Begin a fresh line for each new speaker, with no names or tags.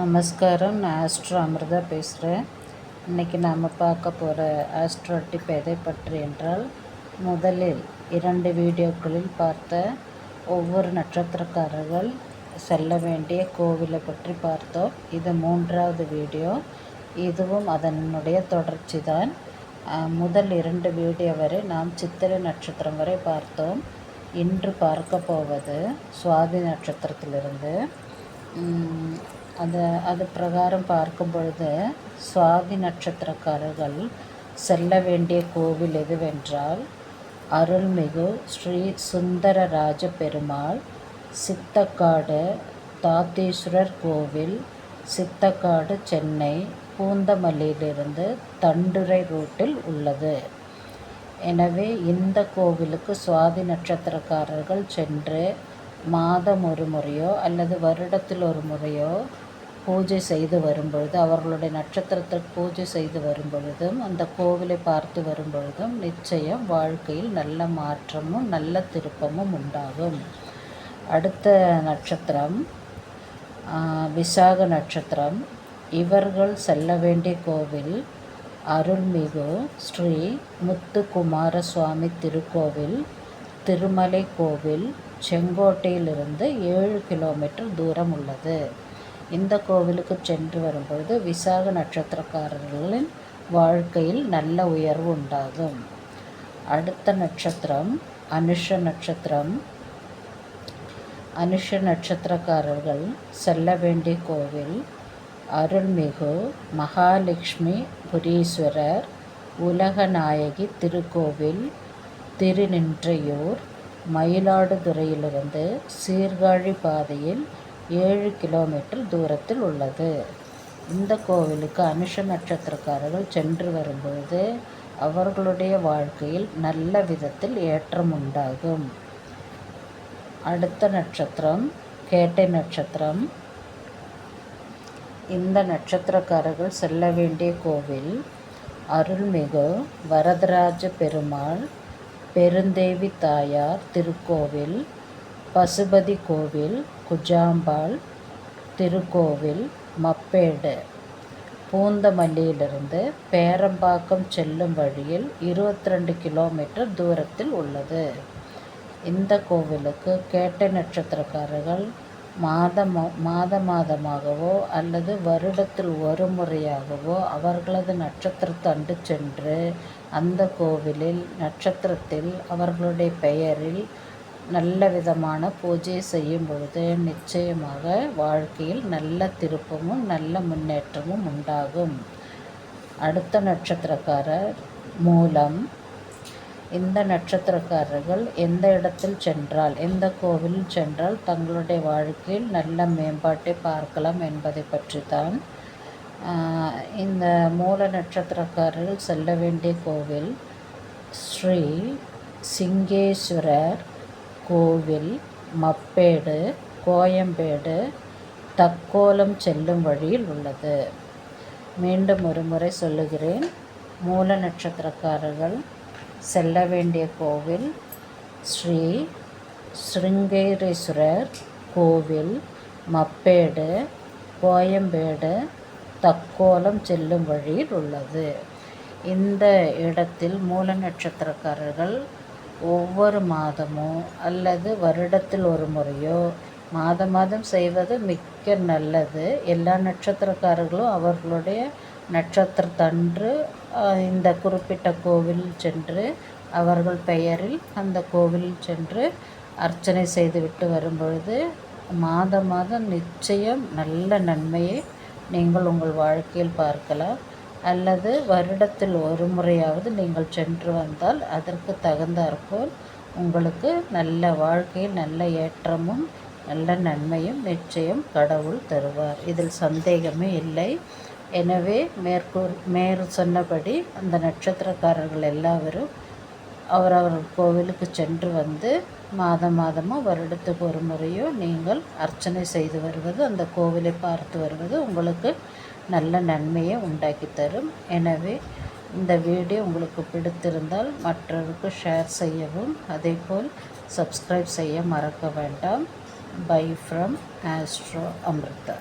நமஸ்காரம். நான் ஆஸ்ட்ரோ அமிர்தா பேசுகிறேன். இன்றைக்கி நாம் பார்க்க போகிற ஆஸ்ட்ரோ டிப் எதை பற்றி என்றால், முதலில் 2 வீடியோக்களில் பார்த்த ஒவ்வொரு நட்சத்திரக்காரர்கள் செல்ல வேண்டிய கோவிலை பற்றி பார்த்தோம். இது 3வது வீடியோ. இதுவும் அதனுடைய தொடர்ச்சி தான். முதல் 2 வீடியோ வரை நாம் சித்திரை நட்சத்திரம் வரை பார்த்தோம். இன்று பார்க்க போவது சுவாதி நட்சத்திரத்திலிருந்து. அது பிரகாரம் பார்க்கும் பொழுது சுவாதி நட்சத்திரக்காரர்கள் செல்ல வேண்டிய கோவில் எதுவென்றால், அருள்மிகு ஸ்ரீ சுந்தரராஜ பெருமாள் சித்தக்காடு தாத்தீஸ்வரர் கோவில், சித்தக்காடு, சென்னை பூந்தமல்லியிலிருந்து தண்டுரை ரூட்டில் உள்ளது. எனவே இந்த கோவிலுக்கு சுவாதி நட்சத்திரக்காரர்கள் சென்று மாதம் ஒரு முறையோ அல்லது வருடத்தில் ஒரு முறையோ பூஜை செய்து வரும்பொழுது, அவர்களுடைய நட்சத்திரத்திற்கு பூஜை செய்து வரும்பொழுதும், அந்த கோவிலை பார்த்து வரும்பொழுதும் நிச்சயம் வாழ்க்கையில் நல்ல மாற்றமும் நல்ல திருப்பமும் உண்டாகும். அடுத்த நட்சத்திரம் விசாக நட்சத்திரம். இவர்கள் செல்ல வேண்டிய கோவில் அருள்மிகு ஸ்ரீ முத்துக்குமார சுவாமி திருக்கோவில், திருமலை கோவில், செங்கோட்டையிலிருந்து 7 கிலோமீட்டர் தூரம் உள்ளது. இந்த கோவிலுக்கு சென்று வரும்பொழுது விசாக நட்சத்திரக்காரர்களின் வாழ்க்கையில் நல்ல உயர்வு உண்டாகும். அடுத்த நட்சத்திரம் அனுஷ நட்சத்திரம். அனுஷ நட்சத்திரக்காரர்கள் செல்ல வேண்டிய கோவில் அருள்மிகு மகாலட்சுமி புரீஸ்வரர் உலகநாயகி திருக்கோவில், திருநின்றையூர், மயிலாடுதுறையிலிருந்து சீர்காழி பாதையில் 7 கிலோமீட்டர் தூரத்தில் உள்ளது. இந்த கோவிலுக்கு அனுஷ நட்சத்திரக்காரர்கள் சென்று வரும்பொழுது அவர்களுடைய வாழ்க்கையில் நல்ல விதத்தில் ஏற்றம் உண்டாகும். அடுத்த நட்சத்திரம் கேட்டை நட்சத்திரம். இந்த நட்சத்திரக்காரர்கள் செல்ல வேண்டிய கோவில் அருள்மிகு வரதராஜ பெருமாள் பெருந்தேவி தாயார் திருக்கோவில், பசுபதி கோவில், குஜாம்பாள் திருக்கோவில், மப்பேடு பூந்தமல்லியிலிருந்து பேரம்பாக்கம் செல்லும் வழியில் 22 கிலோமீட்டர் தூரத்தில் உள்ளது. இந்த கோவிலுக்கு கேட்டை நட்சத்திரக்காரர்கள் மாதமாகவோ அல்லது வருடத்தில் ஒரு முறையாகவோ அவர்களது நட்சத்திரத்தன்று சென்று அந்த கோவிலில் நட்சத்திரத்தில் அவர்களுடைய பெயரில் நல்ல விதமான பூஜை செய்யும் பொழுது நிச்சயமாக வாழ்க்கையில் நல்ல திருப்பமும் நல்ல முன்னேற்றமும் உண்டாகும். அடுத்த நட்சத்திரக்காரர் மூலம். இந்த நட்சத்திரக்காரர்கள் எந்த இடத்தில் சென்றால், எந்த கோவிலில் சென்றால் தங்களுடைய வாழ்க்கையில் நல்ல மேம்பாட்டை பார்க்கலாம் என்பதை பற்றி தான். இந்த மூல நட்சத்திரக்காரர்கள் செல்ல வேண்டிய கோவில் ஸ்ரீ சிங்கேஸ்வரர் கோவில், மப்பேடு, கோயம்பேடு, தக்கோலம் செல்லும் வழியில் உள்ளது. மீண்டும் ஒரு முறை சொல்லுகிறேன். மூல நட்சத்திரக்காரர்கள் செல்ல வேண்டிய கோவில் ஸ்ரீ ஸ்ருங்கேரீஸ்வரர் கோவில், மப்பேடு, கோயம்பேடு, தக்கோலம் செல்லும் வழியில் உள்ளது. இந்த இடத்தில் மூல நட்சத்திரக்காரர்கள் ஒவ்வொரு மாதமோ அல்லது வருடத்தில் ஒரு முறையோ மாதம் செய்வது மிக்க நல்லது. எல்லா நட்சத்திரக்காரர்களும் அவர்களுடைய நட்சத்திரத்தன்று இந்த குறிப்பிட்ட கோவிலில் சென்று அவர்கள் பெயரில் அந்த கோவிலில் சென்று அர்ச்சனை செய்துவிட்டு வரும்பொழுது மாதம் நிச்சயம் நல்ல நன்மையை நீங்கள் உங்கள் வாழ்க்கையில் பார்க்கலாம். அல்லது வருடத்தில் ஒரு முறையாவது நீங்கள் சென்று வந்தால் அதற்கு தகுந்தாற்போல் உங்களுக்கு நல்ல வாழ்க்கையில் நல்ல ஏற்றமும் நல்ல நன்மையும் நிச்சயம் கடவுள் தருவார். இதில் சந்தேகமே இல்லை. எனவே மேற் சொன்னபடி அந்த நட்சத்திரக்காரர்கள் எல்லாரும் அவரவர் கோவிலுக்கு சென்று வந்து மாதமோ வருடத்துக்கு ஒரு முறையோ நீங்கள் அர்ச்சனை செய்து வருவது, அந்த கோவிலை பார்த்து வருவது உங்களுக்கு நல்ல நன்மையை உண்டாக்கி தரும். எனவே இந்த வீடியோ உங்களுக்கு பிடித்திருந்தால் மற்றவருக்கு ஷேர் செய்யவும், அதேபோல் சப்ஸ்கிரைப் செய்ய மறக்க வேண்டாம். Bye from Astro Amrita.